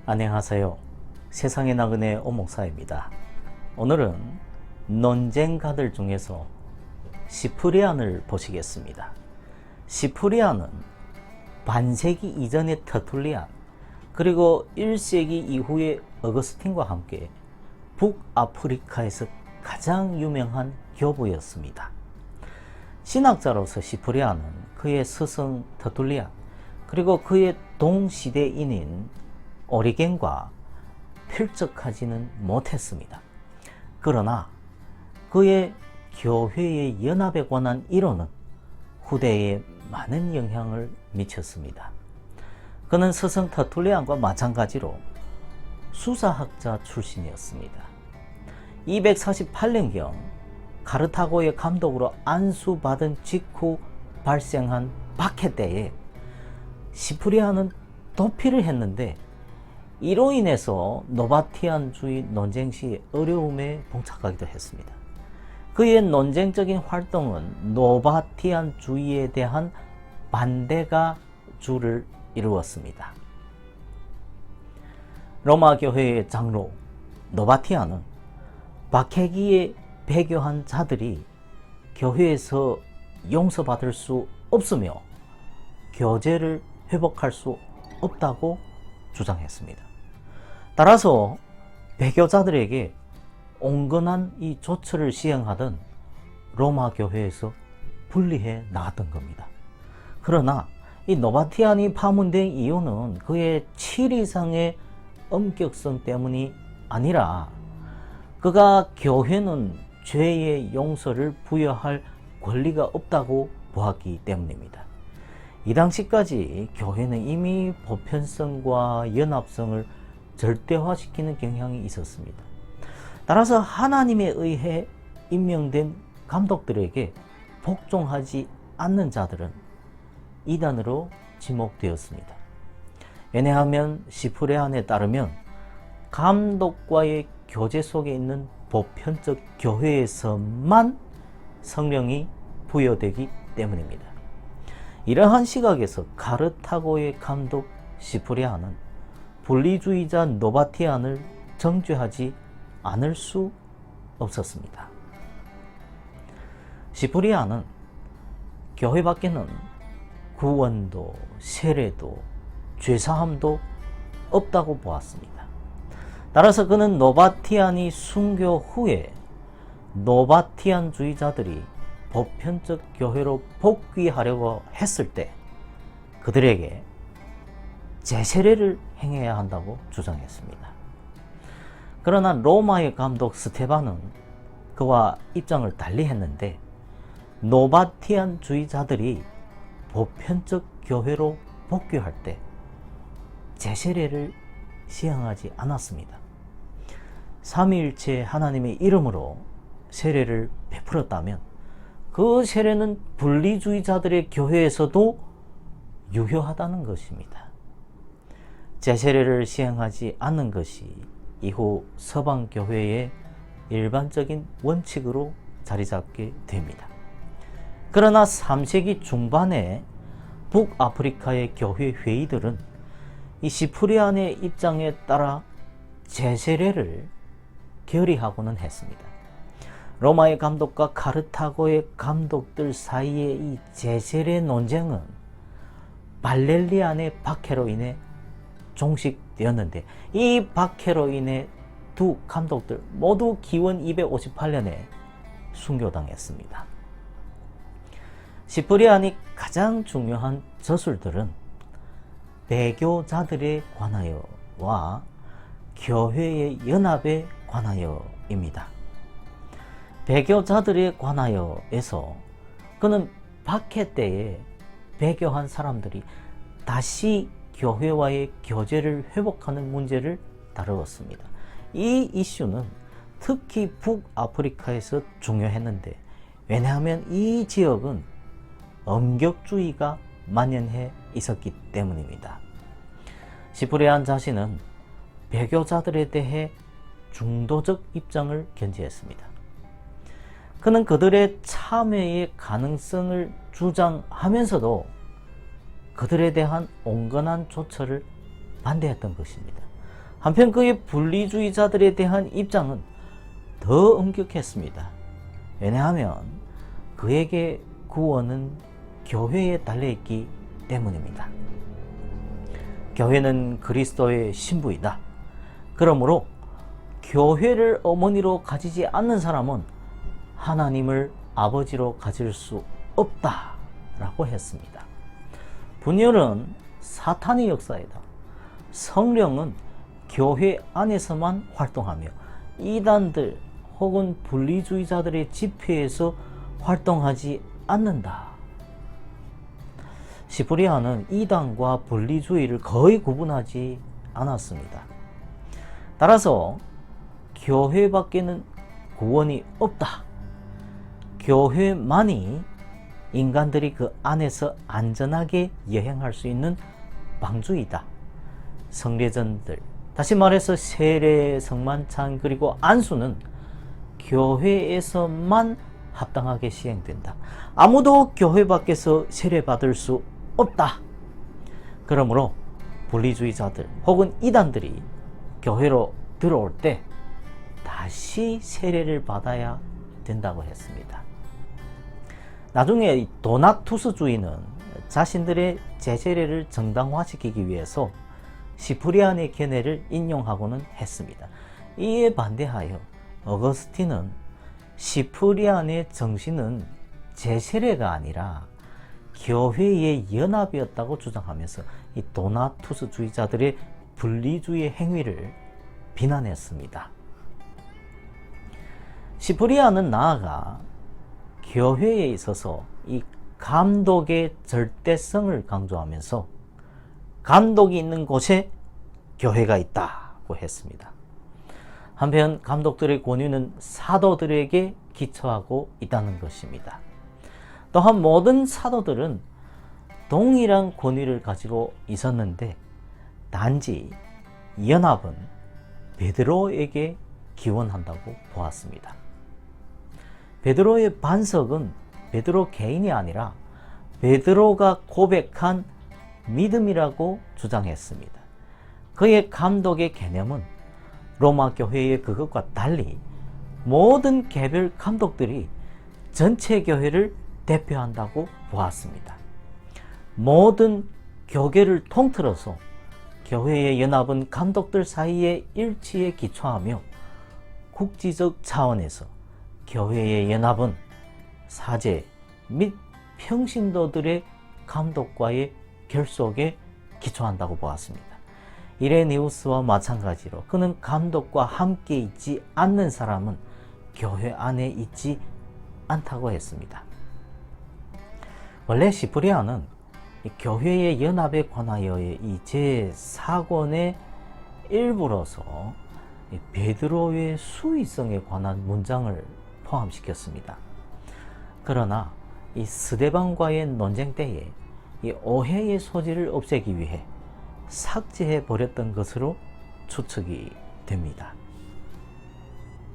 안녕하세요. 세상의 나그네 오목사입니다. 오늘은 논쟁가들 중에서 시프리안을 보시겠습니다. 시프리안은 반세기 이전의 터툴리안 그리고 1세기 이후의 어거스틴과 함께 북아프리카에서 가장 유명한 교부였습니다. 신학자로서 시프리안은 그의 스승 터툴리안 그리고 그의 동시대인인 오리겐과 필적하지는 못했습니다. 그러나 그의 교회의 연합에 관한 이론은 후대에 많은 영향을 미쳤습니다. 그는 스승 터툴리안과 마찬가지로 수사학자 출신이었습니다. 248년경 카르타고의 감독으로 안수받은 직후 발생한 박해 때에 시프리안은 도피를 했는데 이로 인해서 노바티안주의 논쟁 시 어려움에 봉착하기도 했습니다. 그의 논쟁적인 활동은 노바티안주의에 대한 반대가 주를 이루었습니다. 로마 교회의 장로 노바티안은 박해기에 배교한 자들이 교회에서 용서받을 수 없으며 교제를 회복할 수 없다고 주장했습니다. 따라서 배교자들에게 온건한 이 조처를 시행하던 로마 교회에서 분리해 나갔던 겁니다. 그러나 이 노바티안이 파문된 이유는 그의 7 이상의 엄격성 때문이 아니라 그가 교회는 죄의 용서를 부여할 권리가 없다고 보았기 때문입니다. 이 당시까지 교회는 이미 보편성과 연합성을 절대화시키는 경향이 있었습니다. 따라서 하나님에 의해 임명된 감독들에게 복종하지 않는 자들은 이단으로 지목되었습니다. 왜냐하면 시프리안에 따르면 감독과의 교제 속에 있는 보편적 교회에서만 성령이 부여되기 때문입니다. 이러한 시각에서 카르타고의 감독 시프리안은 분리주의자 노바티안을 정죄하지 않을 수 없었습니다. 시프리안은 교회 밖에는 구원도 세례도 죄사함도 없다고 보았습니다. 따라서 그는 노바티안이 순교 후에 노바티안주의자들이 보편적 교회로 복귀하려고 했을 때 그들에게 제세례를 행해야 한다고 주장했습니다. 그러나 로마의 감독 스테반은 그와 입장을 달리 했는데 노바티안주의자들이 보편적 교회로 복귀할 때 제세례를 시행하지 않았습니다. 삼위일체 하나님의 이름으로 세례를 베풀었다면 그 세례는 분리주의자들의 교회에서도 유효하다는 것입니다. 제세례를 시행하지 않는 것이 이후 서방교회의 일반적인 원칙으로 자리잡게 됩니다. 그러나 3세기 중반에 북아프리카의 교회 회의들은 이 시프리안의 입장에 따라 제세례를 결의하고는 했습니다. 로마의 감독과 카르타고의 감독들 사이의 이 제세례 논쟁은 발렐리안의 박해로 인해 종식되었는데 이 박해로 인해 두 감독들 모두 기원 258년에 순교당했습니다. 시프리안이 가장 중요한 저술들은 배교자들에 관하여와 교회의 연합에 관하여입니다. 배교자들에 관하여에서 그는 박해 때에 배교한 사람들이 다시 교회와의 교제를 회복하는 문제를 다루었습니다. 이 이슈는 특히 북아프리카에서 중요했는데 왜냐하면 이 지역은 엄격주의가 만연해 있었기 때문입니다. 시프리안 자신은 배교자들에 대해 중도적 입장을 견지했습니다. 그는 그들의 참회의 가능성을 주장하면서도 그들에 대한 온건한 조처를 반대했던 것입니다. 한편 그의 분리주의자들에 대한 입장은 더 엄격했습니다. 왜냐하면 그에게 구원은 교회에 달려있기 때문입니다. 교회는 그리스도의 신부이다. 그러므로 교회를 어머니로 가지지 않는 사람은 하나님을 아버지로 가질 수 없다라고 했습니다. 분열은 사탄의 역사이다. 성령은 교회 안에서만 활동하며 이단들 혹은 분리주의자들의 집회에서 활동하지 않는다. 시프리아는 이단과 분리주의를 거의 구분하지 않았습니다. 따라서 교회 밖에는 구원이 없다. 교회만이 인간들이 그 안에서 안전하게 여행할 수 있는 방주이다. 성례전들, 다시 말해서 세례, 성만찬, 그리고 안수는 교회에서만 합당하게 시행된다. 아무도 교회 밖에서 세례받을 수 없다. 그러므로 분리주의자들 혹은 이단들이 교회로 들어올 때 다시 세례를 받아야 된다고 했습니다. 나중에 도나투스주의는 자신들의 제세례를 정당화시키기 위해서 시프리안의 견해를 인용하고는 했습니다. 이에 반대하여 어거스틴은 시프리안의 정신은 제세례가 아니라 교회의 연합이었다고 주장하면서 이 도나투스주의자들의 분리주의 행위를 비난했습니다. 시프리안은 나아가 교회에 있어서 이 감독의 절대성을 강조하면서 감독이 있는 곳에 교회가 있다고 했습니다. 한편 감독들의 권위는 사도들에게 기초하고 있다는 것입니다. 또한 모든 사도들은 동일한 권위를 가지고 있었는데 단지 연합은 베드로에게 기원한다고 보았습니다. 베드로의 반석은 베드로 개인이 아니라 베드로가 고백한 믿음이라고 주장했습니다. 그의 감독의 개념은 로마 교회의 그것과 달리 모든 개별 감독들이 전체 교회를 대표한다고 보았습니다. 모든 교계를 통틀어서 교회의 연합은 감독들 사이의 일치에 기초하며 국지적 차원에서 교회의 연합은 사제 및 평신도들의 감독과의 결속에 기초한다고 보았습니다. 이레니우스와 마찬가지로 그는 감독과 함께 있지 않는 사람은 교회 안에 있지 않다고 했습니다. 원래 시프리아는 교회의 연합에 관하여의 이 제4권의 일부로서 베드로의 수위성에 관한 문장을 포함시켰습니다. 그러나 이 스데반과의 논쟁 때에 이 오해의 소지를 없애기 위해 삭제해 버렸던 것으로 추측이 됩니다.